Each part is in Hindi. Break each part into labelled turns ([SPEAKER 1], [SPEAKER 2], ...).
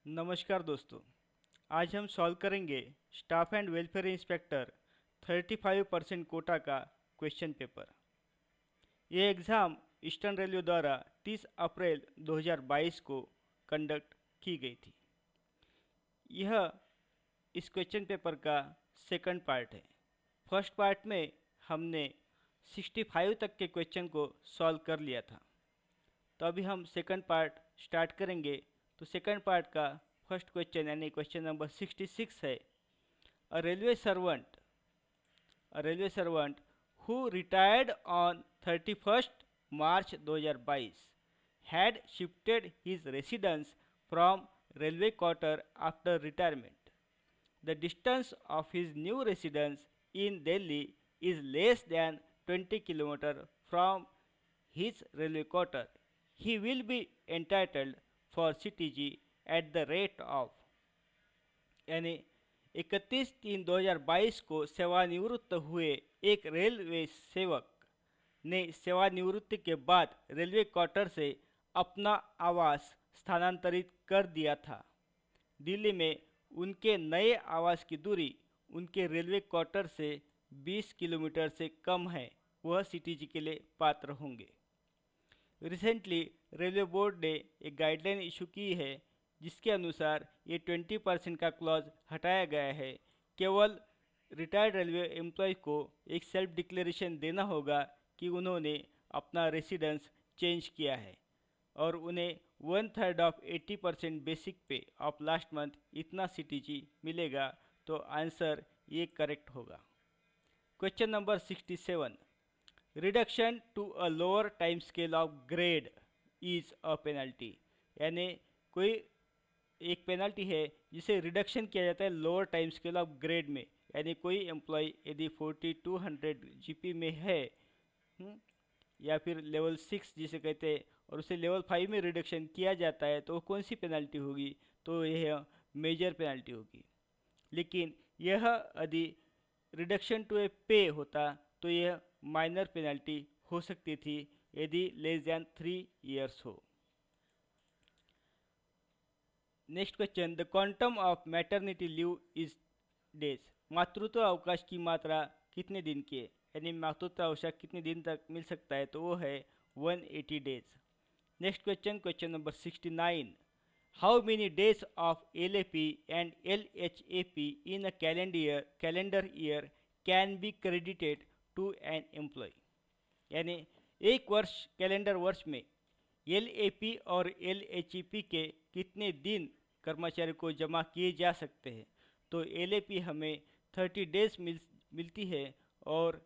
[SPEAKER 1] नमस्कार दोस्तों। आज हम सॉल्व करेंगे staff and welfare inspector 35% quota का क्वेश्चन पेपर। ये एग्ज़ाम ईस्टर्न रेलवे द्वारा 30 अप्रैल 2022 को कंडक्ट की गई थी। यह इस क्वेश्चन पेपर का सेकंड पार्ट है। फर्स्ट पार्ट में हमने 65 तक के क्वेश्चन को सॉल्व कर लिया था। तो अभी हम सेकंड पार्ट स्टार्ट करेंगे। तो सेकंड पार्ट का फर्स्ट क्वेश्चन यानी क्वेश्चन नंबर 66 है। A railway servant who retired on 31st March 2022 had shifted his residence from railway quarter after retirement. The distance of his new residence in Delhi is less than 20 km from his railway quarter. He will be entitled for CTG at the rate of यानी 31/3/2022 को सेवानिवृत्त हुए एक रेलवे सेवक ने सेवानिवृत्ति के बाद रेलवे क्वार्टर से अपना आवास स्थानांतरित कर दिया था। दिल्ली में उनके नए आवास की दूरी उनके रेलवे क्वार्टर से 20 किलोमीटर से कम है। वह सीटीजी के लिए पात्र होंगे। रिसेंटली रेलवे बोर्ड ने एक गाइडलाइन इशू की है जिसके अनुसार ये 20% का क्लॉज हटाया गया है। केवल रिटायर्ड रेलवे एम्प्लॉय को एक सेल्फ डिक्लेरेशन देना होगा कि उन्होंने अपना रेसिडेंस चेंज किया है और उन्हें 1/3 of 80% basic pay of last month इतना सीटीजी मिलेगा। तो आंसर ये करेक्ट होगा। Question number 67, reduction to a lower time scale of grade is a penalty. यानी कोई एक पेनल्टी है जिसे रिडक्शन किया जाता है lower time scale of grade में। यानी कोई एम्प्लॉय यदि 4200 जीपी में है या फिर लेवल 6 जिसे कहते हैं और उसे लेवल 5 में रिडक्शन किया जाता है तो कौन सी पेनल्टी होगी? तो यह मेजर पेनल्टी होगी। लेकिन यह यदि रिडक्शन टू ए पे होता तो यह माइनर पेनल्टी हो सकती थी यदि लेस दैन 3 इयर्स हो। Next question, the quantum of maternity leave is days. मातृत्व अवकाश की मात्रा कितने दिन की है? यानी मातृत्व अवकाश कितने दिन तक मिल सकता है? तो वो है 180 days. Next question, question number 69, how many days of LAP and LHAP in a calendar year can be credited to an employee. यानी एक वर्ष कैलेंडर वर्ष में LAP और LHAP के कितने दिन कर्मचारी को जमा किए जा सकते हैं? तो LAP हमें 30 डेज मिलती है और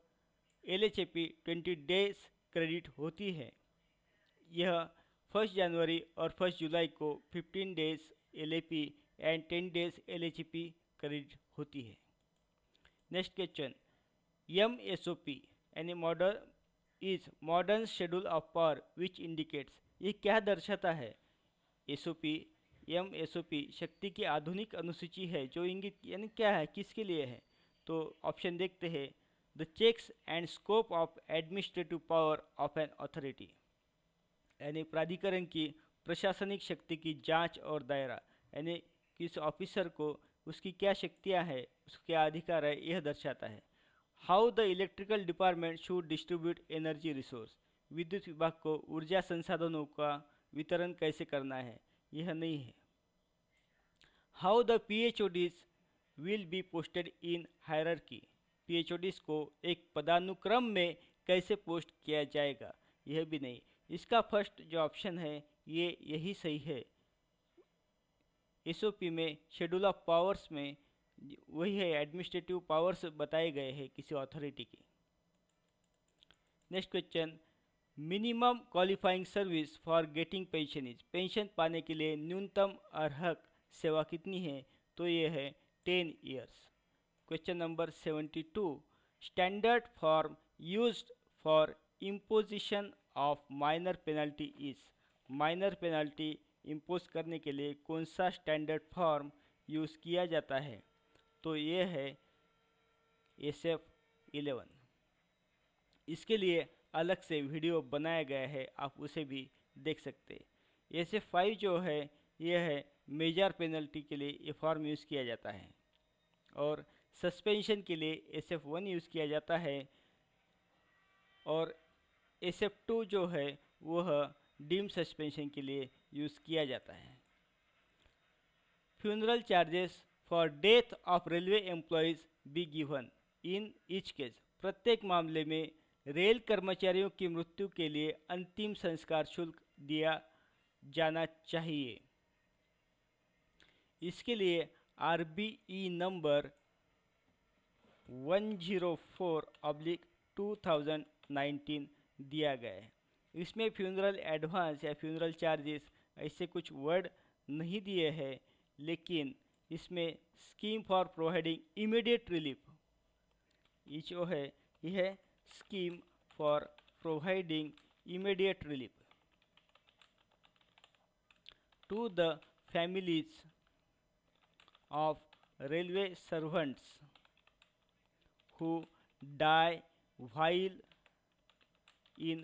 [SPEAKER 1] LHAP 20 डेज क्रेडिट होती है। यह 1 जनवरी और 1 जुलाई को 15 days LAP and 10 days LHAP credit होती है। नेक्स्ट क्वेश्चन, MSOP यानी modern schedule of power which indicates. ये क्या दर्शाता है? MSOP शक्ति की आधुनिक अनुसूची है जो इंगित यानी क्या है, किसके लिए है? तो ऑप्शन देखते हैं, the checks and scope of administrative power of an authority. यानी प्राधिकरण की प्रशासनिक शक्ति की जांच और दायरा, यानी किस ऑफिसर को उसकी क्या शक्तियां हैं, उसके क्या अधिकार है, यह दर्शाता है। How the electrical department should distribute energy resource. विद्युत विभाग को ऊर्जा संसाधनों का वितरण कैसे करना है, यह नहीं है। How the PHODs will be posted in hierarchy. PHODs को एक पदानुक्रम में कैसे पोस्ट किया जाएगा, यह भी नहीं। इसका फर्स्ट जो ऑप्शन है ये यही सही है। SOP में शेड्यूल ऑफ पावर्स में वही है, एडमिनिस्ट्रेटिव पावर्स बताए गए हैं किसी अथॉरिटी की। Next question, minimum qualifying service for getting pension is. Pension पाने के लिए न्यूनतम अर्हक सेवा कितनी है? तो ये है 10 years. Question number 72, standard form used for imposition of minor penalty is. Minor penalty impose करने के लिए कौन सा स्टैंडर्ड फॉर्म यूज़ किया जाता है? तो ये है SF11। इसके लिए अलग से वीडियो बनाया गया है, आप उसे भी देख सकते हैं। SF5 जो है यह है मेजर पेनल्टी के लिए ये फॉर्म यूज़ किया जाता है, और सस्पेंशन के लिए SF1 यूज़ किया जाता है, और SF2 जो है वह डीम सस्पेंशन के लिए यूज़ किया जाता है। Funeral charges for death of railway employees be given in each case. प्रत्येक मामले में रेल कर्मचारियों की मृत्यु के लिए अंतिम संस्कार शुल्क दिया जाना चाहिए। इसके लिए RBE नंबर 104/2019 दिया गया है। इसमें फ्यूनरल एडवांस या फ्यूनरल चार्जेस ऐसे कुछ वर्ड नहीं दिए हैं, लेकिन इसमें scheme for providing immediate relief, ये जो है यह scheme for providing immediate relief to the families of railway servants who die while in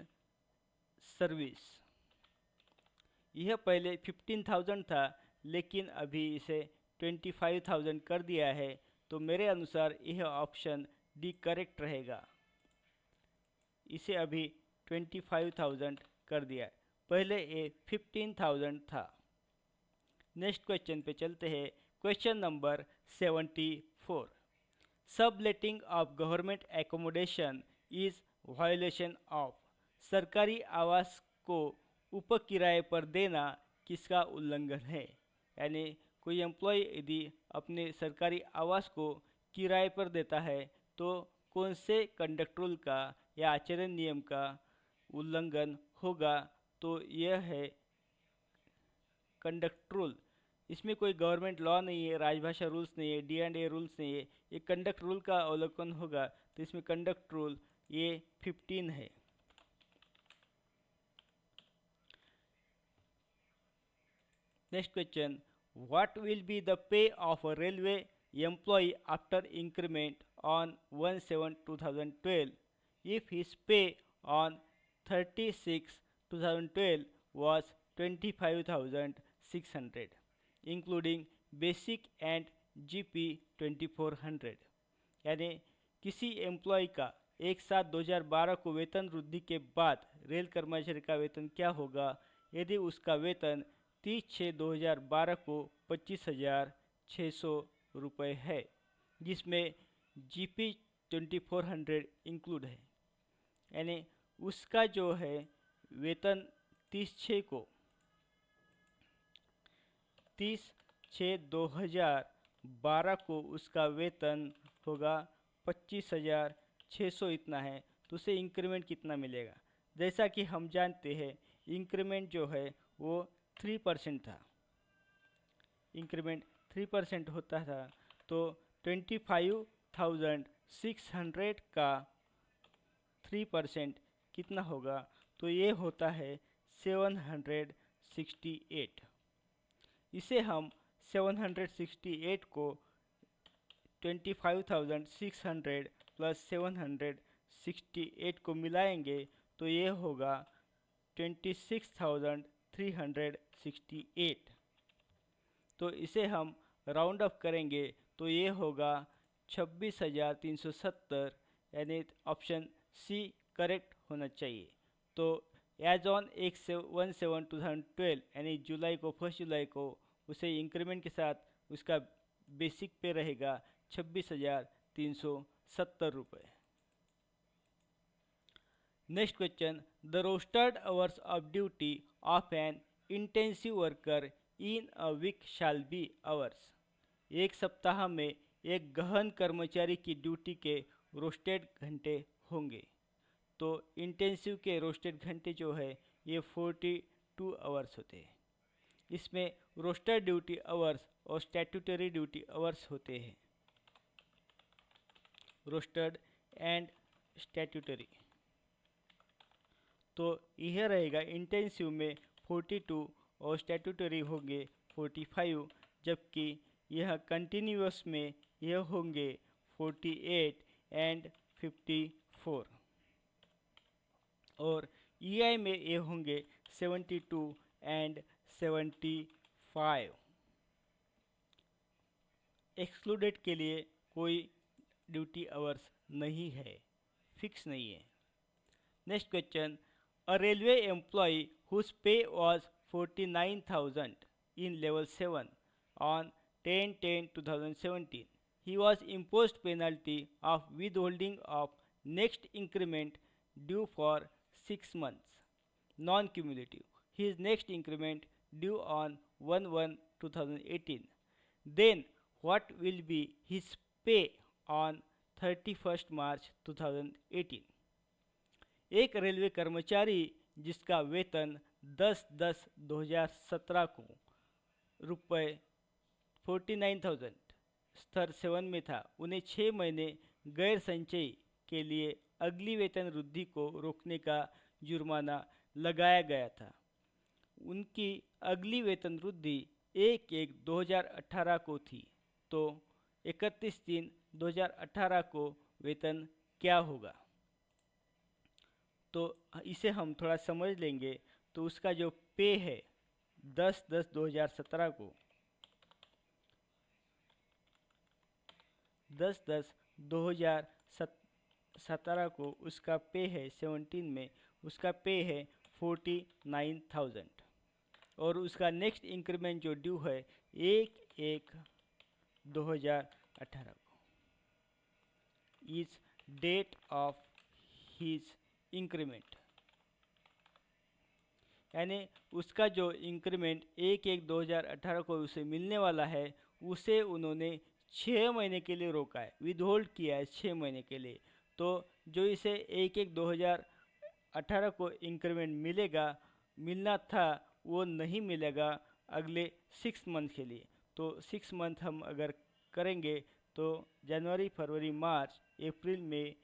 [SPEAKER 1] service। यह पहले 15,000 था, लेकिन अभी इसे 25,000 कर दिया है, तो मेरे अनुसार यह ऑप्शन डी करेक्ट रहेगा। इसे अभी 25,000 कर दिया है, पहले ये 15,000 था। नेक्स्ट क्वेश्चन पे चलते हैं। Question number 74। Subletting of government accommodation is violation of. सरकारी आवास को उपकिराए पर देना किसका उल्लंघन है? यानी कोई एम्प्लॉय यदि अपने सरकारी आवास को किराए पर देता है तो कौन से कंडक्ट रूल का या आचरण नियम का उल्लंघन होगा? तो यह है कंडक्ट रूल। इसमें कोई गवर्नमेंट लॉ नहीं है, राजभाषा रूल्स नहीं है, D&A रूल्स नहीं है, ये कंडक्ट रूल का अवलोकन होगा। तो इसमें कंडक्ट रूल ये 15 है। Next question, what will be the pay of a railway employee after increment on 1/7/2012 if his pay on 30/6/2012 was 25,600 including basic and GP 2400। यानी किसी एम्प्लॉय का 1/7/2012 को वेतन वृद्धि के बाद रेल कर्मचारी का वेतन क्या होगा यदि उसका वेतन 30/6/2012 को 25,600 रुपये है, जिसमें GP 2400 इंक्लूड है। यानी उसका जो है वेतन 30/6/2012 को उसका वेतन होगा 25,600 इतना है, तो उसे इंक्रीमेंट कितना मिलेगा? जैसा कि हम जानते हैं इंक्रीमेंट जो है वो 3% था। इंक्रीमेंट 3% होता था, तो 25,600 का 3% कितना होगा? तो ये होता है 768। इसे हम 768 को 25,600 प्लस 768 को मिलाएंगे तो ये होगा 26,368। तो इसे हम राउंड अप करेंगे तो ये होगा 26,370, यानी ऑप्शन सी करेक्ट होना चाहिए। तो एज ऑन 1/7/2012 यानी जुलाई को 1 जुलाई को उसे इंक्रीमेंट के साथ उसका बेसिक पे रहेगा 26,370 रुपये। Next question, the rostered hours of duty of an intensive worker in a week shall be hours. एक सप्ताह में एक गहन कर्मचारी की ड्यूटी के रोस्टेड घंटे होंगे। तो इंटेंसिव के रोस्टेड घंटे जो है ये 42 आवर्स होते हैं। इसमें रोस्टेड ड्यूटी आवर्स और स्टैट्यूटरी ड्यूटी आवर्स होते हैं, रोस्टेड एंड स्टैट्यूटरी। तो यह रहेगा इंटेंसिव में 42 और स्टैट्यूटरी होंगे 45, जबकि यह कंटिन्यूअस में यह होंगे 48 एंड 54, और EI में ये होंगे 72 एंड 75। 5। एक्सक्लूडेड के लिए कोई ड्यूटी आवर्स नहीं है, फिक्स नहीं है। Next question, a railway employee whose pay was 49,000 in level 7 on 10/10/2017, he was imposed penalty of withholding of next increment due for 6 months, non-cumulative. His next increment due on 1/1/2018. Then what will be his pay on 31st March 2018? एक रेलवे कर्मचारी जिसका वेतन 10/10/2017 को रुपये 49,000 स्तर 7 में था, उन्हें 6 महीने गैर संचयी के लिए अगली वेतन वृद्धि को रोकने का जुर्माना लगाया गया था। उनकी अगली वेतन वृद्धि 1/1/2018 को थी, तो 31/3/2018 को वेतन क्या होगा? तो इसे हम थोड़ा समझ लेंगे। तो उसका जो पे है 10/10/2017 को 10/10/2017 को उसका पे है 17 में उसका पे है 49,000 और उसका नेक्स्ट इंक्रीमेंट जो ड्यू है 1/1/2018 को is date of his increment, यानी उसका जो इंक्रीमेंट 1/1/2018 को उसे मिलने वाला है उसे उन्होंने 6 महीने के लिए रोका है, विदहोल्ड किया है 6 महीने के लिए। तो जो इसे 1/1/2018 को इंक्रीमेंट मिलना था वो नहीं मिलेगा अगले 6 मंथ के लिए। तो 6 मंथ हम अगर करेंगे तो जनवरी, फरवरी, मार्च, अप्रैल, मई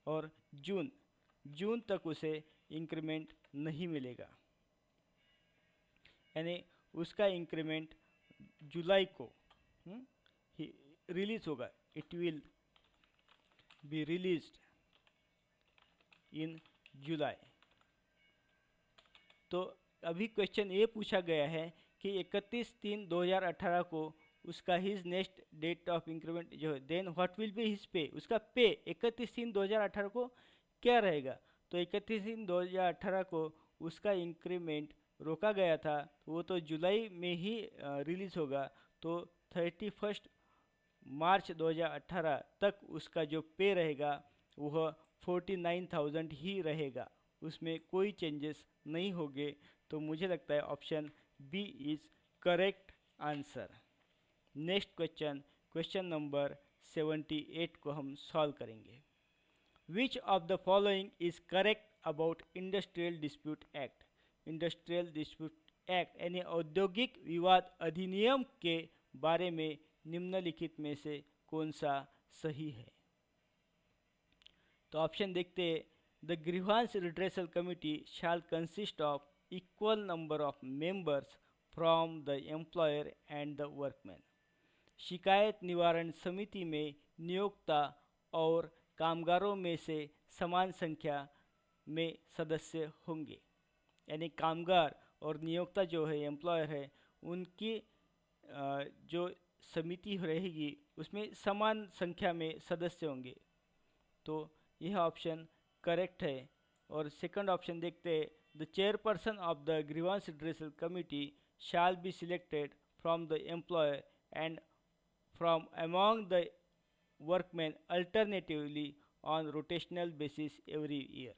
[SPEAKER 1] और जून तक उसे इंक्रीमेंट नहीं मिलेगा, यानी उसका इंक्रीमेंट जुलाई को रिलीज होगा। It will be released in July. तो अभी क्वेश्चन ये पूछा गया है कि 31/3/2018 को उसका his next date of increment जो है, then what will be his pay, उसका पे 31/3/2018 को क्या रहेगा? तो 31/3/2018 को उसका इंक्रीमेंट रोका गया था, वो तो जुलाई में ही रिलीज होगा। तो 31 मार्च 2018 तक उसका जो पे रहेगा वह 49,000 ही रहेगा, उसमें कोई चेंजेस नहीं होंगे। तो मुझे लगता है option B is correct answer. Next question, question number 78 को हम सॉल्व करेंगे। Which of the following is correct about industrial dispute act? Industrial dispute act यानी औद्योगिक विवाद अधिनियम के बारे में निम्नलिखित में से कौन सा सही है? तो ऑप्शन देखते हैं। The grievance redressal committee shell consist of equal number of members from the employer and the workman. शिकायत निवारण समिति में नियोक्ता और कामगारों में से समान संख्या में सदस्य होंगे, यानी कामगार और नियोक्ता जो है एम्प्लॉयर है उनकी जो समिति रहेगी उसमें समान संख्या में सदस्य होंगे। तो यह ऑप्शन करेक्ट है। और सेकंड ऑप्शन देखते हैं। The chairperson of the grievance redressal committee shall be selected from the employer and from among the workman alternatively on rotational basis every year.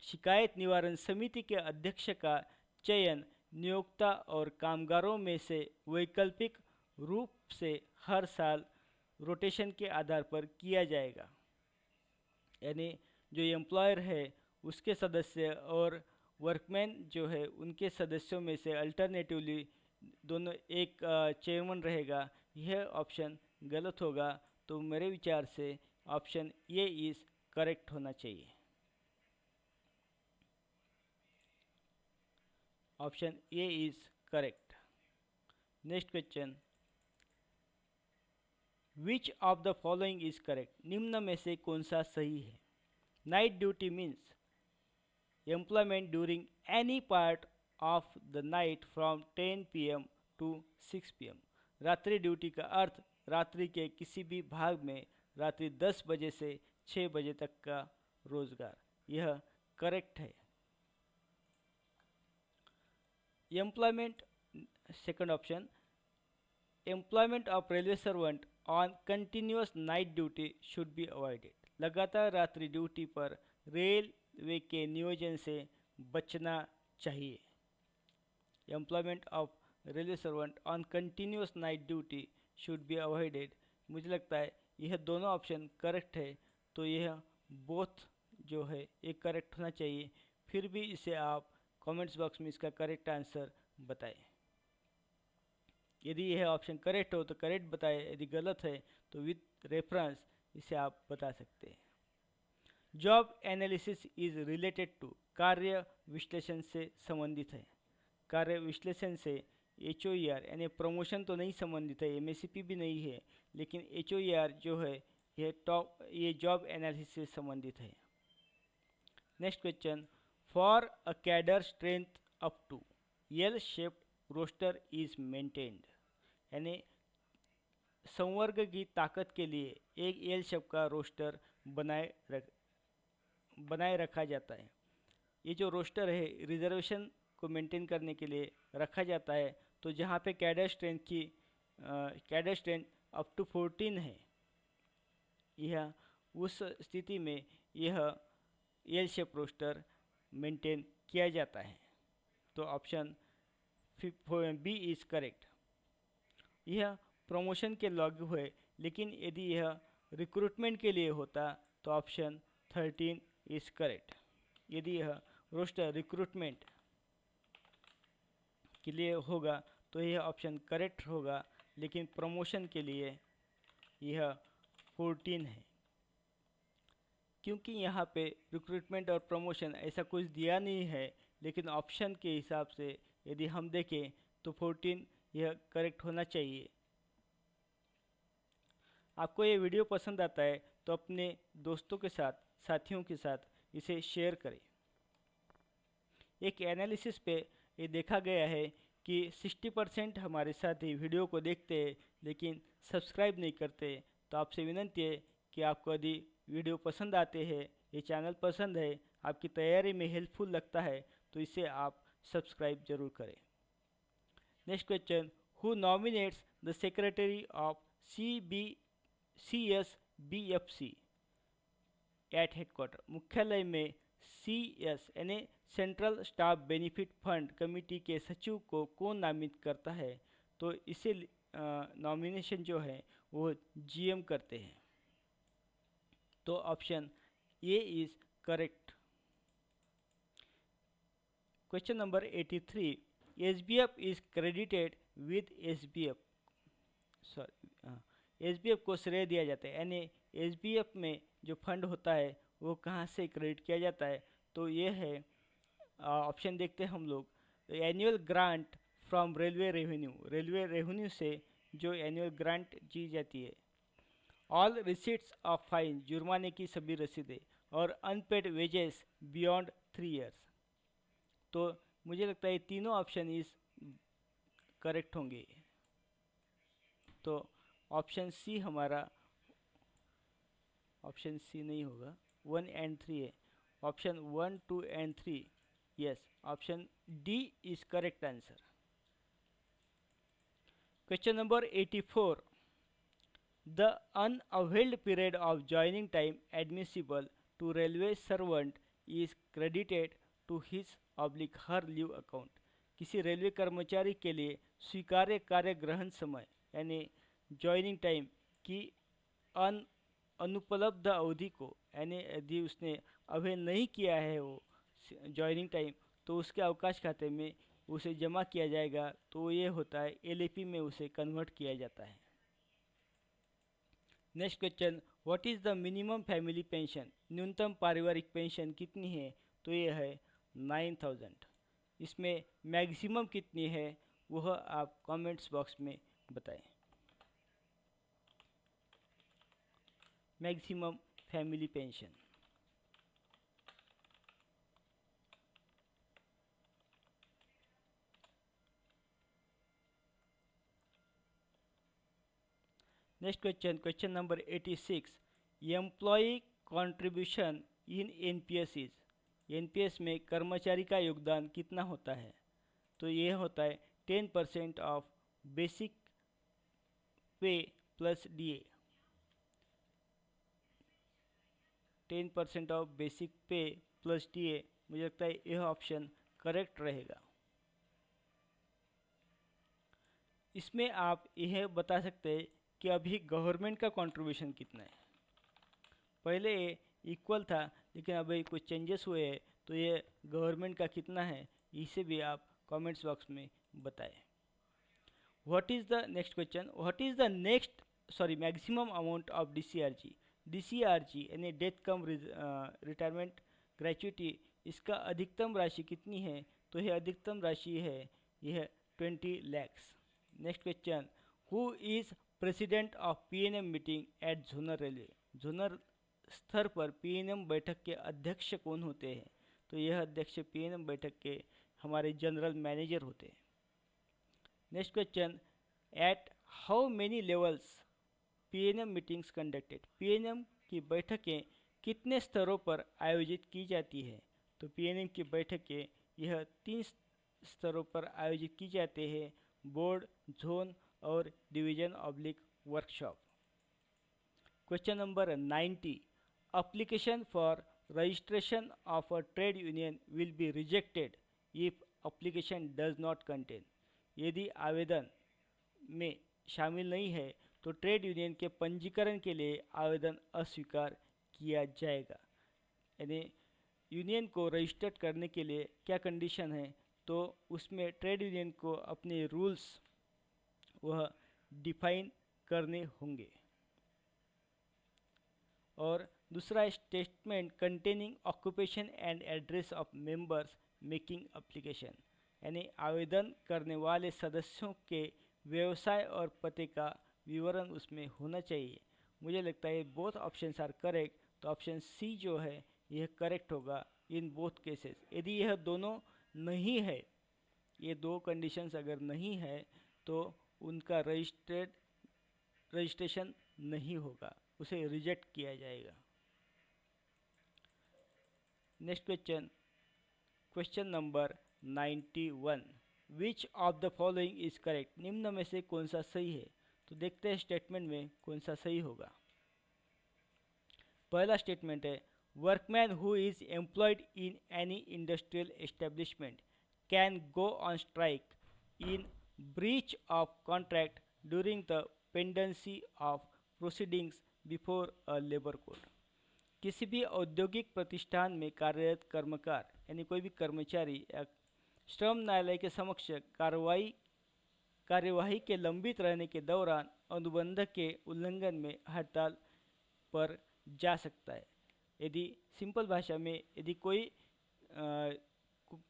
[SPEAKER 1] शिकायत निवारण समिति के अध्यक्ष का चयन नियोक्ता और कामगारों में से वैकल्पिक रूप से हर साल रोटेशन के आधार पर किया जाएगा, यानी जो एम्प्लॉयर है उसके सदस्य और वर्कमैन जो है उनके सदस्यों में से अल्टरनेटिवली दोनों एक चेयरमैन रहेगा। यह ऑप्शन गलत होगा। तो मेरे विचार से ऑप्शन ए इज करेक्ट होना चाहिए। Option A is correct. Next question, which of the following is correct? निम्न में से कौन सा सही है? Night duty means employment during any part of the night from 10 PM to 6 PM। रात्रि ड्यूटी का अर्थ रात्रि के किसी भी भाग में रात्रि 10 बजे से 6 बजे तक का रोजगार। यह करेक्ट है। Employment, second option, employment of railway servant on continuous night duty should be avoided. लगातार रात्रि ड्यूटी पर रेलवे के नियोजन से बचना चाहिए। Employment of railway servant on continuous night duty should be avoided. मुझे लगता है यह दोनों ऑप्शन करेक्ट है, तो यह बोथ जो है ये करेक्ट होना चाहिए। फिर भी इसे आप कमेंट्स बॉक्स में इसका करेक्ट आंसर बताएं। यदि यह ऑप्शन करेक्ट हो तो करेक्ट बताएं, यदि गलत है तो विथ रेफरेंस इसे आप बता सकते हैं। Job analysis is related to, कार्य विश्लेषण से संबंधित है। कार्य विश्लेषण से HOER यानी प्रमोशन तो नहीं संबंधित है, MSCP भी नहीं है, लेकिन HOER जो है ये जॉब एनालिसिस से संबंधित है। Next question, for a cadre strength up to L shaped roster is maintained, यानी संवर्ग की ताकत के लिए एक एल शेप का रोस्टर बनाए रखा जाता है। ये जो रोस्टर है रिजर्वेशन को मेंटेन करने के लिए रखा जाता है। तो जहाँ पे कैडर स्ट्रेंथ अप टू 14 है, यह उस स्थिति में यह एल शेप रोस्टर मेंटेन किया जाता है। तो ऑप्शन बी इज करेक्ट। यह प्रमोशन के लागू है, लेकिन यदि यह रिक्रूटमेंट के लिए होता तो ऑप्शन 13 इज करेक्ट। यदि यह रोस्टर रिक्रूटमेंट के लिए होगा तो यह ऑप्शन करेक्ट होगा, लेकिन प्रमोशन के लिए यह 14 है। क्योंकि यहाँ पे रिक्रूटमेंट और प्रमोशन ऐसा कुछ दिया नहीं है, लेकिन ऑप्शन के हिसाब से यदि हम देखें तो 14 यह करेक्ट होना चाहिए। आपको ये वीडियो पसंद आता है तो अपने दोस्तों के साथ, साथियों के साथ इसे शेयर करें। एक एनालिसिस पे ये देखा गया है कि 60% हमारे साथी वीडियो को देखते हैं लेकिन सब्सक्राइब नहीं करते। तो आपसे विनंती है कि आपको यदि वीडियो पसंद आते हैं, ये चैनल पसंद है, आपकी तैयारी में हेल्पफुल लगता है, तो इसे आप सब्सक्राइब जरूर करें। Next question, who nominates the secretary of CSBFC at headquarter. मुख्यालय में CS यानी central staff benefit fund committee के सचिव को कौन नामित करता है? तो इसे नॉमिनेशन जो है वो GM करते हैं। तो option A is correct. Question number 83, SBF is credited with SBF को श्रेय दिया जाता है, यानी SBF में जो फंड होता है वो कहाँ से क्रेडिट किया जाता है? तो ये है ऑप्शन देखते हैं हम लोग। Annual grant from railway revenue से जो एनुअल ग्रांट दी जाती है। ऑल रिसीट्स ऑफ फाइन, जुर्माने की सभी रसीदें, और अनपेड वेजेस बियॉन्ड 3 इयर्स। तो मुझे लगता है ये तीनों ऑप्शन इस करेक्ट होंगे। तो ऑप्शन सी हमारा, ऑप्शन सी नहीं होगा, 1 एंड 3 है। ऑप्शन 1, 2 and 3, yes, option D is correct answer. Question number 84, the unavailed period of joining time admissible to railway servant is credited to his oblique her leave account. किसी रेलवे कर्मचारी के लिए स्वीकार्य कार्य ग्रहण समय यानी ज्वाइनिंग टाइम की अनुपलब्ध अवधि को, यानी यदि उसने अवेल नहीं किया है वो ज्वाइनिंग टाइम, तो उसके अवकाश खाते में उसे जमा किया जाएगा। तो ये होता है LAP में उसे कन्वर्ट किया जाता है। Next question, what is the minimum family pension? न्यूनतम पारिवारिक पेंशन कितनी है? तो ये है 9000। इसमें मैक्सिमम कितनी है वह आप कमेंट्स बॉक्स में बताएं। Maximum family pension, next question, question number 86, employee contribution in NPS is, NPS में कर्मचारी का योगदान कितना होता है? तो ये होता है 10% ऑफ बेसिक पे प्लस डीए, 10% ऑफ बेसिक पे प्लस डीए। मुझे लगता है यह ऑप्शन करेक्ट रहेगा। इसमें आप यह बता सकते हैं कि अभी गवर्नमेंट का कंट्रीब्यूशन कितना है। पहले ये इक्वल था, लेकिन अभी कुछ चेंजेस हुए हैं, तो ये गवर्नमेंट का कितना है, इसे भी आप कमेंट्स बॉक्स में बताएं। What is the next question, what is the next maximum amount of DCRG, DCRG यानी डेथ कम रिटायरमेंट ग्रेचुइटी, इसका अधिकतम राशि कितनी है? तो यह अधिकतम राशि है, यह 20 lakhs। Next question, who is president of PNM meeting at zonal railway, zonal स्तर पर पीएनएम बैठक के अध्यक्ष कौन होते हैं? तो यह अध्यक्ष पीएनएम बैठक के हमारे जनरल मैनेजर होते हैं। Next question, at how many levels PNM meetings conducted, PNM की बैठकें कितने स्तरों पर आयोजित की जाती है? तो पीएनएम की बैठकें यह 3 स्तरों पर आयोजित की जाती है, बोर्ड, जोन और division oblique workshop. Question number 90, application for registration of a trade union will be rejected if application does not contain, यदि आवेदन में शामिल नहीं है तो ट्रेड यूनियन के पंजीकरण के लिए आवेदन अस्वीकार किया जाएगा। यानी यूनियन को रजिस्टर्ड करने के लिए क्या कंडीशन है? तो उसमें ट्रेड यूनियन को अपने रूल्स वह डिफाइन करने होंगे। और दूसरा statement containing occupation and address of members making application, यानी आवेदन करने वाले सदस्यों के व्यवसाय और पते का विवरण उसमें होना चाहिए। मुझे लगता है बोथ ऑप्शंस आर करेक्ट, तो ऑप्शन सी जो है यह करेक्ट होगा इन बोथ केसेस। यदि यह दोनों नहीं है, ये दो कंडीशंस अगर नहीं है, तो उनका रजिस्ट्रेशन नहीं होगा, उसे रिजेक्ट किया जाएगा। Next question, question number 91, which of the following is correct, निम्न में से कौन सा सही है? तो देखते हैं स्टेटमेंट में कौन सा सही होगा। पहला स्टेटमेंट है, workman who is employed in any industrial establishment can go on strike in breach of contract during the pendency of proceedings before a labour court, किसी भी औद्योगिक प्रतिष्ठान में कार्यरत कर्मकार यानी कोई भी कर्मचारी या श्रम न्यायालय के समक्ष कार्यवाही के लंबित रहने के दौरान अनुबंध के उल्लंघन में हड़ताल पर जा सकता है। यदि सिंपल भाषा में यदि कोई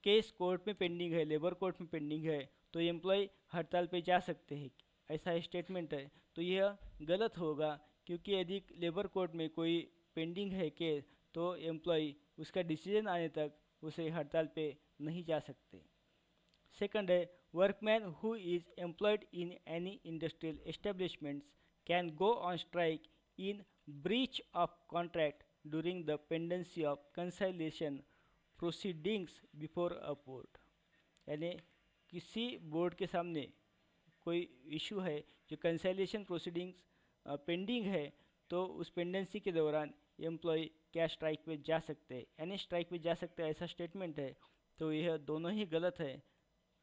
[SPEAKER 1] केस कोर्ट में पेंडिंग है, लेबर कोर्ट में पेंडिंग है, तो एम्प्लॉय हड़ताल पे जा सकते हैं, ऐसा स्टेटमेंट है। तो यह गलत होगा, क्योंकि यदि लेबर कोर्ट में कोई पेंडिंग है केस, तो एम्प्लॉय उसका डिसीजन आने तक उसे हड़ताल पे नहीं जा सकते। सेकंड है, workman who is employed in any industrial establishments can go on strike in breach of contract during the pendency of conciliation proceedings before a board, यानी किसी बोर्ड के सामने कोई इशू है जो कंसाइलेशन प्रोसीडिंग्स पेंडिंग है, तो उस पेंडेंसी के दौरान एम्प्लॉय क्या स्ट्राइक पे जा सकते हैं, यानी स्ट्राइक पे जा सकते हैं, ऐसा स्टेटमेंट है। तो यह दोनों ही गलत है।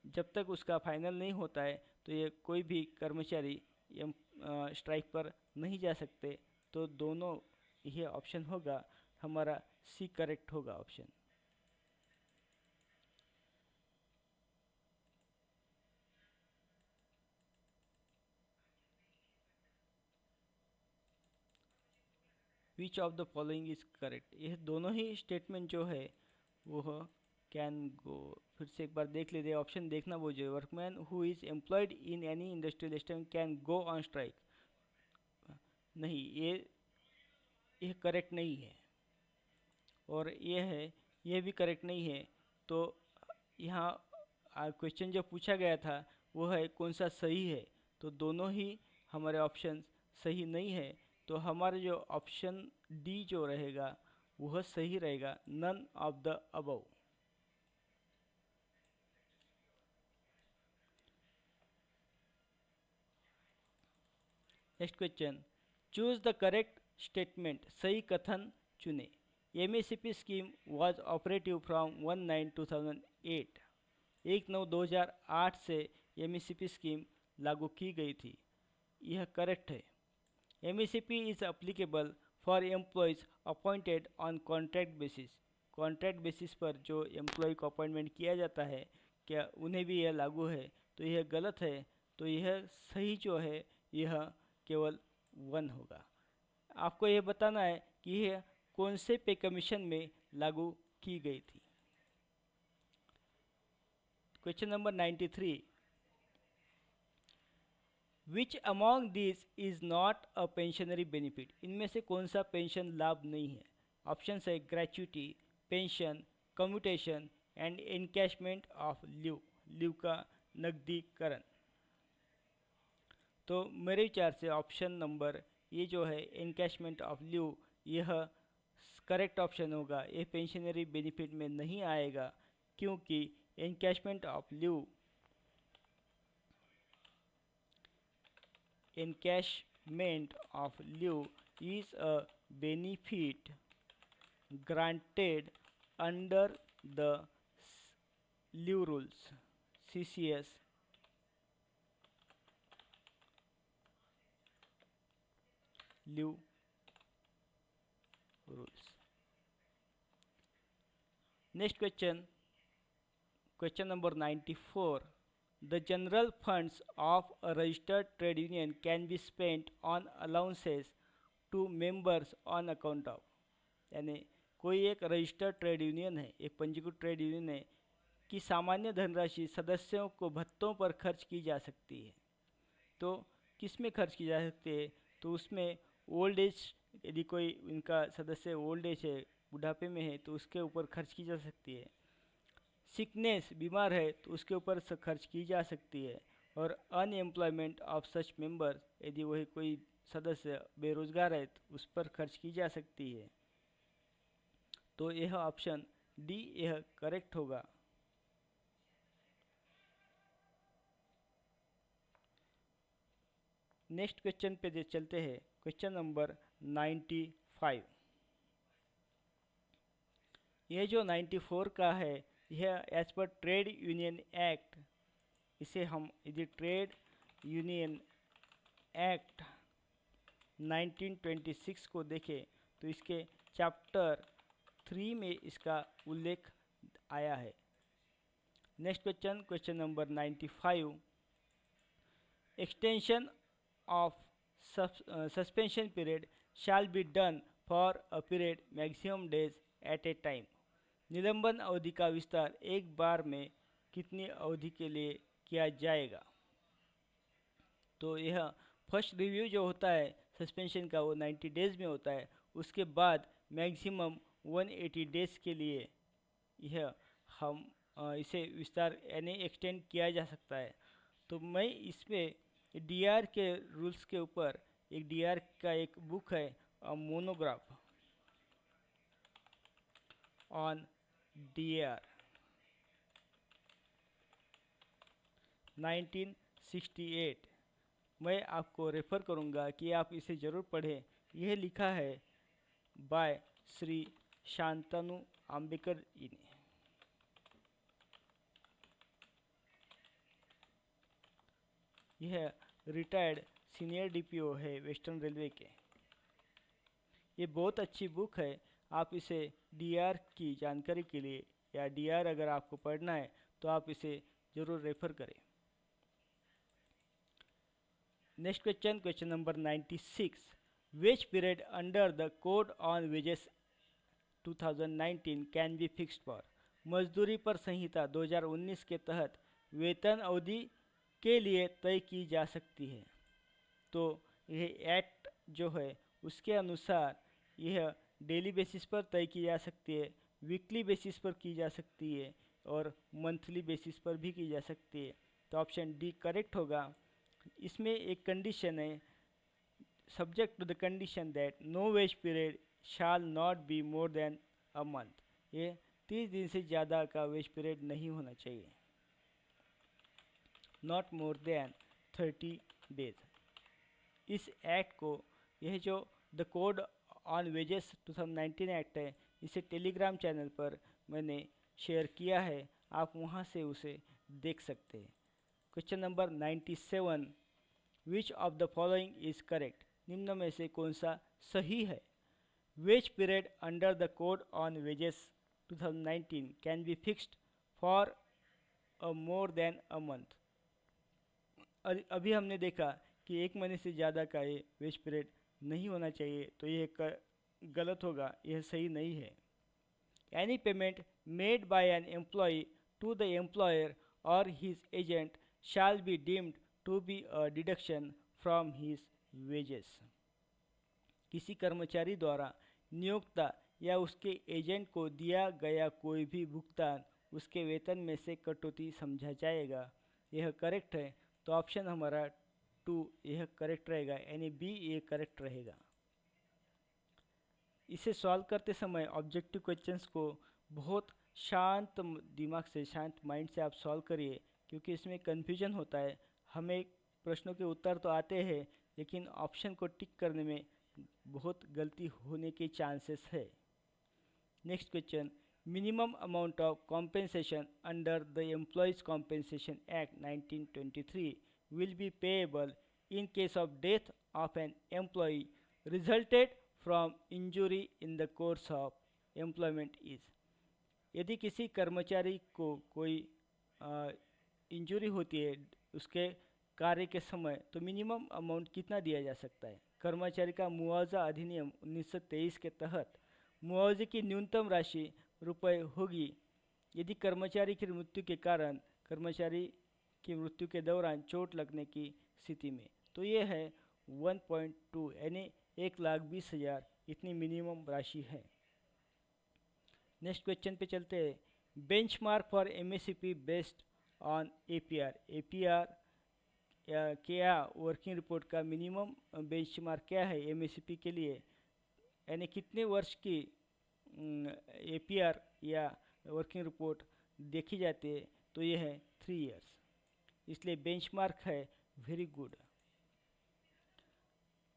[SPEAKER 1] जब तक उसका फाइनल नहीं होता है, तो ये कोई भी कर्मचारी स्ट्राइक पर नहीं जा सकते। तो दोनों यह ऑप्शन होगा हमारा, सी करेक्ट होगा option. Which of the following is correct, यह दोनों ही स्टेटमेंट जो है वो कैन गो, फिर से एक बार देख लेते हैं, ऑप्शन देखना वो जो है, workman who is employed in any industrial establishment can go on strike, नहीं, यह करेक्ट नहीं है। और यह भी करेक्ट नहीं है। तो यहाँ क्वेश्चन जो पूछा गया था वो है कौन सा सही है, तो दोनों ही हमारे ऑप्शन सही नहीं है, तो हमारा जो ऑप्शन डी जो रहेगा वह सही रहेगा, none of the above. Next question, choose the correct statement, सही कथन चुने। MSP scheme was operative from 1/9/2008, 1/9/2008 से एमएसपी स्कीम लागू की गई थी, यह करेक्ट है। MSP is applicable for employees appointed on contract basis, contract basis पर जो एम्प्लॉय को अपॉइंटमेंट किया जाता है, क्या उन्हें भी यह लागू है? तो यह गलत है, तो यह सही जो है यह केवल 1 होगा। आपको यह बताना है कि यह कौन से पे कमीशन में लागू की गई थी। Question number 93, which among this is not a pensionary benefit, इनमें से कौन सा पेंशन लाभ नहीं है? ऑप्शन है gratuity, pension, commutation and encashment of leave, leave का नकदीकरण। तो मेरे विचार से ऑप्शन नंबर ये जो है एनकैशमेंट ऑफ लीव, यह करेक्ट ऑप्शन होगा। ये पेंशनरी बेनिफिट में नहीं आएगा, क्योंकि encashment of leave, encashment of leave is a benefit granted under the leave rules, CCS leave rules. Next question, question number 94. The general funds of a registered trade union can be spent on allowances to members on account of, यानी कोई एक रजिस्टर्ड ट्रेड यूनियन है, एक पंजीकृत ट्रेड यूनियन है कि सामान्य धनराशि सदस्यों को भत्तों पर खर्च की जा सकती है। तो किस में खर्च की जा सकती है? तो उसमें ओल्ड एज, यदि कोई उनका सदस्य ओल्ड एज है, बुढ़ापे में है, तो उसके ऊपर खर्च की जा सकती है। सिकनेस, बीमार है, तो उसके ऊपर खर्च की जा सकती है। और अनएम्प्लॉयमेंट ऑफ सच मेंबर, यदि वही कोई सदस्य बेरोजगार है तो उस पर खर्च की जा सकती है। तो यह ऑप्शन डी यह करेक्ट होगा। नेक्स्ट क्वेश्चन पे चलते हैं, क्वेश्चन नंबर 95। यह जो 94 का है, यह as per trade union act, इसे हम यदि ट्रेड यूनियन एक्ट 1926 को देखें तो इसके चैप्टर 3 में इसका उल्लेख आया है। Next question, question number 95, extension of suspension period shall be done for a period maximum days at A time, निलंबन अवधि का विस्तार एक बार में कितनी अवधि के लिए किया जाएगा? तो यह फर्स्ट रिव्यू जो होता है सस्पेंशन का वो 90 डेज में होता है, उसके बाद मैक्सिमम 180 डेज के लिए यह हम इसे विस्तार यानी एक्सटेंड किया जा सकता है। तो मैं इसमें डीआर के रूल्स के ऊपर एक डीआर का एक बुक है, मोनोग्राफ ऑन डीआर 1968, मैं आपको रेफ़र करूंगा कि आप इसे ज़रूर पढ़ें। यह लिखा है बाय श्री शांतनु आम्बेकर जी ने। यह रिटायर्ड सीनियर डीपीओ है वेस्टर्न रेलवे के। ये बहुत अच्छी बुक है, आप इसे डीआर की जानकारी के लिए या डीआर अगर आपको पढ़ना है तो आप इसे ज़रूर रेफ़र करें। Next question, question number 96, which period under the code on wages 2019 can be fixed for, मजदूरी पर संहिता 2019 के तहत वेतन अवधि के लिए तय की जा सकती है? तो यह एक्ट जो है उसके अनुसार यह डेली बेसिस पर तय की जा सकती है, वीकली बेसिस पर की जा सकती है और मंथली बेसिस पर भी की जा सकती है। तो ऑप्शन डी करेक्ट होगा। इसमें एक कंडीशन है, subject to the condition that no wage period shall not be more than a month. ये 30 दिन से ज़्यादा का वेज पीरियड नहीं होना चाहिए, नॉट मोर देन 30 डेज। इस एक्ट को, यह जो the code on wages 2019 act है, इसे टेलीग्राम चैनल पर मैंने शेयर किया है, आप वहाँ से उसे देख सकते हैं। Question number 97, which of the following is correct? निम्न में से कौन सा सही है? Wage period under the code on wages 2019 can be fixed for a more than a month. अभी हमने देखा कि एक महीने से ज़्यादा का ये वेज पीरियड नहीं होना चाहिए, तो ये गलत होगा, यह सही नहीं है। Any payment made by an employee to the employer or his agent shall be deemed to be a deduction from his wages। किसी कर्मचारी द्वारा नियोक्ता या उसके एजेंट को दिया गया कोई भी भुगतान उसके वेतन में से कटौती समझा जाएगा। यह करेक्ट है, तो ऑप्शन हमारा 2 यह करेक्ट रहेगा, यानी बी ये करेक्ट रहेगा। इसे सॉल्व करते समय ऑब्जेक्टिव क्वेश्चंस को बहुत शांत दिमाग से, शांत माइंड से आप सॉल्व करिए, क्योंकि इसमें कन्फ्यूजन होता है। हमें प्रश्नों के उत्तर तो आते हैं, लेकिन ऑप्शन को टिक करने में बहुत गलती होने के चांसेस है। Next question, minimum amount of compensation under the employees compensation act 1923 will be payable in case of death of an employee resulted from injury in the course of employment is. यदि किसी कर्मचारी को कोई इंजरी होती है उसके कार्य के समय, तो मिनिमम अमाउंट कितना दिया जा सकता है? कर्मचारी का मुआवजा अधिनियम 1923 के तहत मुआवजे की न्यूनतम राशि रुपये होगी यदि कर्मचारी की मृत्यु के कारण कर्मचारी की मृत्यु के दौरान चोट लगने की स्थिति में, तो ये है 1.2 यानी 1,20,000, इतनी मिनिमम राशि है। नेक्स्ट क्वेश्चन पे चलते हैं। Benchmark for MSP based on APR. APR क्या वर्किंग रिपोर्ट का मिनिमम बेंचमार्क क्या है एमएसपी के लिए, यानी कितने वर्ष की एपीआर या वर्किंग रिपोर्ट देखी जाती है, तो ये है 3 इयर्स, इसलिए बेंचमार्क है very good.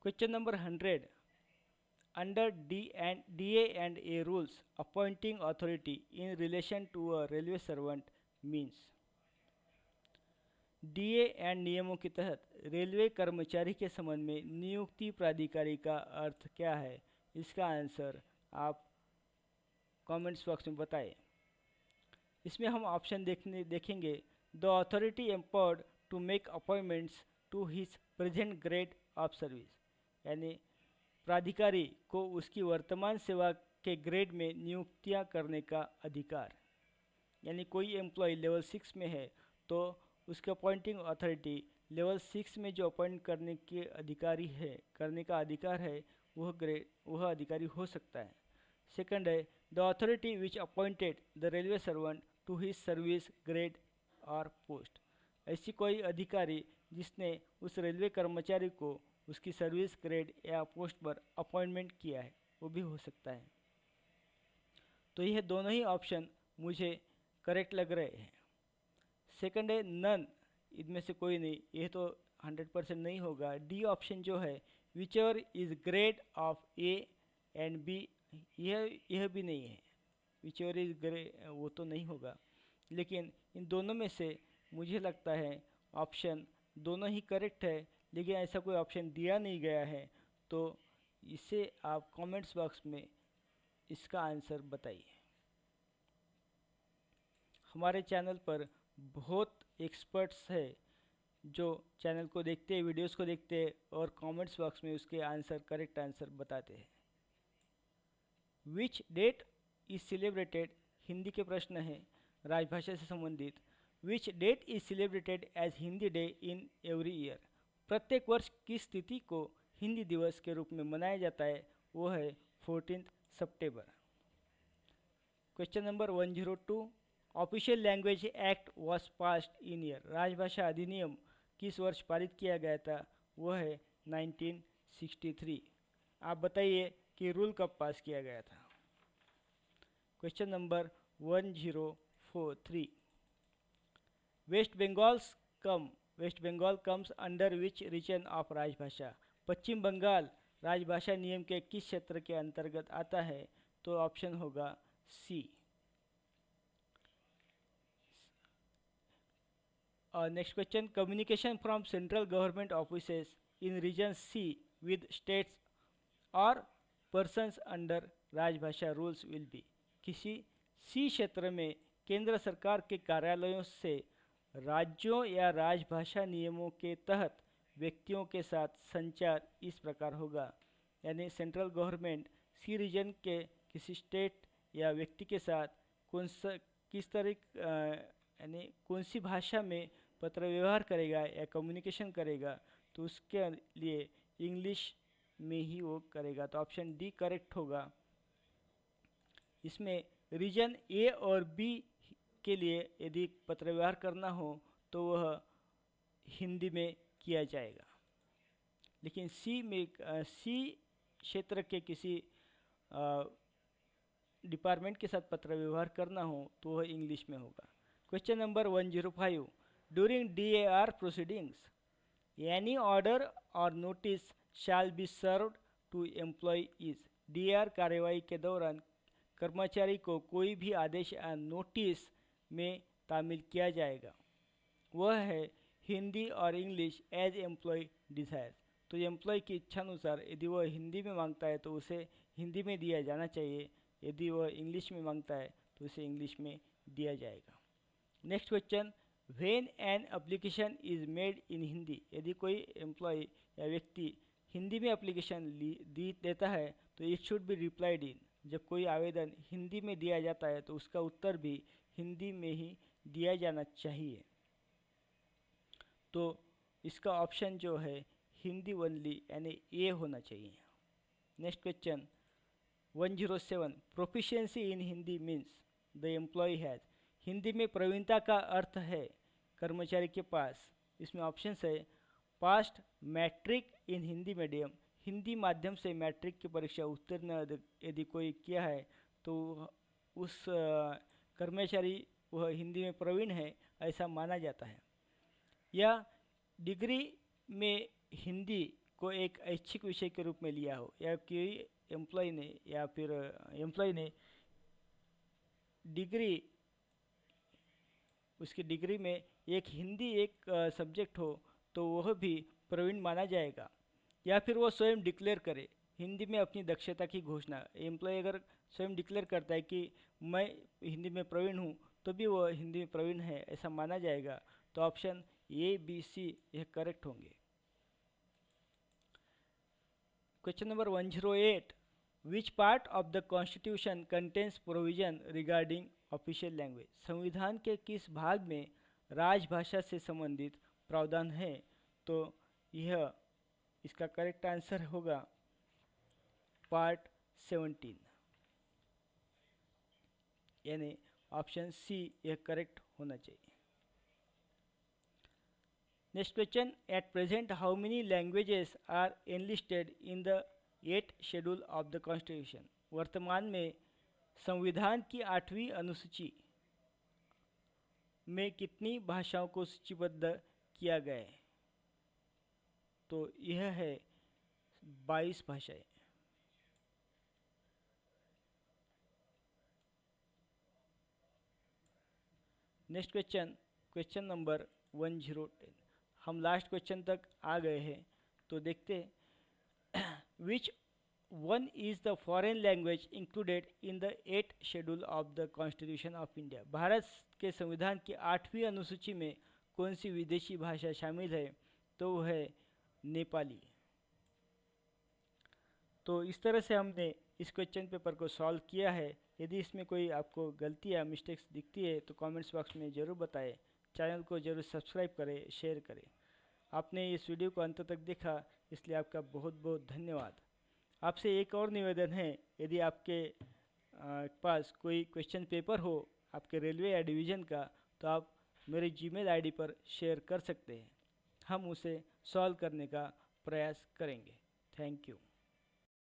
[SPEAKER 1] Question number 100, under DA and A rules, appointing authority in relation to a railway servant means। DA and नियमों के तहत रेलवे कर्मचारी के संबंध में नियुक्ति प्राधिकारी का अर्थ क्या है? इसका आंसर आप कमेंट्स बॉक्स में बताएं। इसमें हम ऑप्शन देखेंगे। The authority empowered to make appointments to his present grade of service, यानी प्राधिकारी को उसकी वर्तमान सेवा के ग्रेड में नियुक्तियां करने का अधिकार। यानी कोई एम्प्लॉय लेवल 6 में है तो उसके अपॉइंटिंग अथॉरिटी लेवल 6 में जो अपॉइंट करने के अधिकारी है, करने का अधिकार है, वह अधिकारी हो सकता है। सेकंड है the authority which appointed the railway servant to his service grade और पोस्ट। ऐसी कोई अधिकारी जिसने उस रेलवे कर्मचारी को उसकी सर्विस ग्रेड या पोस्ट पर अपॉइंटमेंट किया है, वो भी हो सकता है। तो यह दोनों ही ऑप्शन मुझे करेक्ट लग रहे हैं। सेकंड है नन, इनमें से कोई नहीं, यह तो 100% नहीं होगा। डी ऑप्शन जो है whichever is grade of A and B, यह भी नहीं है। विच एवर इज ग्रेड, वो तो नहीं होगा। लेकिन इन दोनों में से मुझे लगता है ऑप्शन दोनों ही करेक्ट है, लेकिन ऐसा कोई ऑप्शन दिया नहीं गया है, तो इसे आप कमेंट्स बॉक्स में इसका आंसर बताइए। हमारे चैनल पर बहुत एक्सपर्ट्स है जो चैनल को देखते हैं, वीडियोस को देखते हैं और कमेंट्स बॉक्स में उसके आंसर, करेक्ट आंसर बताते हैं। Which date is celebrated, Hindi के प्रश्न हैं राजभाषा से संबंधित। Which date is celebrated as Hindi day in every year, प्रत्येक वर्ष किस तिथि को हिंदी दिवस के रूप में मनाया जाता है, वो है 14 सितंबर। Question number 102, official language act was passed in year, राजभाषा अधिनियम किस वर्ष पारित किया गया था, वो है 1963। आप बताइए कि रूल कब पास किया गया था। Question number 1043। West Bengal comes under which region of राजभाषा। पश्चिम बंगाल राजभाषा नियम के किस क्षेत्र के अंतर्गत आता है? तो ऑप्शन होगा C. Next question, communication from central government offices in region C with states or persons under Rajbhasha rules will be. किसी सी क्षेत्र में केंद्र सरकार के कार्यालयों से राज्यों या राजभाषा नियमों के तहत व्यक्तियों के साथ संचार इस प्रकार होगा। यानी सेंट्रल गवर्नमेंट सी रीजन के किसी स्टेट या व्यक्ति के साथ किस तरह यानी कौन सी भाषा में पत्र व्यवहार करेगा या कम्युनिकेशन करेगा, तो उसके लिए इंग्लिश में ही वो करेगा। तो ऑप्शन डी करेक्ट होगा। इसमें रीजन ए और बी के लिए यदि पत्र व्यवहार करना हो तो वह हिंदी में किया जाएगा, लेकिन सी क्षेत्र के किसी डिपार्टमेंट के साथ पत्र व्यवहार करना हो तो वह इंग्लिश में होगा। Question number 105। During DAR proceedings any order or notice shall be served to employees. DAR कार्यवाही के दौरान कर्मचारी को कोई भी आदेश या नोटिस में तामील किया जाएगा। वह है हिंदी और इंग्लिश एज एम्प्लॉय डिज़ायर्स। तो एम्प्लॉय की इच्छानुसार यदि वह हिंदी में मांगता है तो उसे हिंदी में दिया जाना चाहिए, यदि वह इंग्लिश में मांगता है तो उसे इंग्लिश में दिया जाएगा। Next question, when an application is made in Hindi. यदि कोई एम्प्लॉय या व्यक्ति हिंदी में एप्लीकेशन देता है तो it should be replied in. जब कोई आवेदन हिंदी में दिया जाता है तो उसका उत्तर भी हिंदी में ही दिया जाना चाहिए। तो इसका ऑप्शन जो है हिंदी ओनली यानी ए होना चाहिए। Next question 107। Proficiency in Hindi means the employee has. Hindi में प्रवीणता का अर्थ है कर्मचारी के पास। इसमें ऑप्शन है पास्ट मैट्रिक इन हिंदी मीडियम। हिंदी माध्यम से मैट्रिक की परीक्षा उत्तीर्ण यदि कोई किया है तो उस कर्मचारी वह हिंदी में प्रवीण है ऐसा माना जाता है। या डिग्री में हिंदी को एक ऐच्छिक विषय के रूप में लिया हो, या कोई एम्प्लॉय ने डिग्री उसकी डिग्री में एक हिंदी एक सब्जेक्ट हो तो वह भी प्रवीण माना जाएगा। या फिर वो स्वयं डिक्लेयर करे हिंदी में अपनी दक्षता की घोषणा। एम्प्लॉय अगर स्वयं डिक्लेयर करता है कि मैं हिंदी में प्रवीण हूँ तो भी वह हिंदी में प्रवीण है ऐसा माना जाएगा। तो ऑप्शन ए बी सी यह करेक्ट होंगे। Question number 108। Which part of the constitution contains provision regarding official language. संविधान के किस भाग में राजभाषा से संबंधित प्रावधान है? तो यह इसका करेक्ट आंसर होगा पार्ट 17 यानी ऑप्शन सी यह करेक्ट होना चाहिए। Next question, at present how many languages are enlisted in the 8th schedule of the constitution. वर्तमान में संविधान की 8वीं अनुसूची में कितनी भाषाओं को सूचीबद्ध किया गया है? तो यह है 22 भाषाएं। Next question, question number 1010। हम लास्ट क्वेश्चन तक आ गए हैं, तो देखते which one is the foreign language included in the 8th schedule of the constitution of India. Bharat के संविधान की 8वीं अनुसूची में कौन सी विदेशी भाषा शामिल है? तो वह है नेपाली। तो इस तरह से हमने इस क्वेश्चन पेपर को सॉल्व किया है। यदि इसमें कोई आपको गलती या मिस्टेक्स दिखती है तो कमेंट्स बॉक्स में ज़रूर बताएं। चैनल को ज़रूर सब्सक्राइब करें, शेयर करें। आपने इस वीडियो को अंत तक देखा इसलिए आपका बहुत बहुत धन्यवाद। आपसे एक और निवेदन है, यदि आपके पास कोई क्वेश्चन पेपर हो आपके रेलवे या डिवीज़न का तो आप मेरे जीमेल आईडी पर शेयर कर सकते हैं। हम उसे सॉल्व करने का प्रयास करेंगे। Thank you.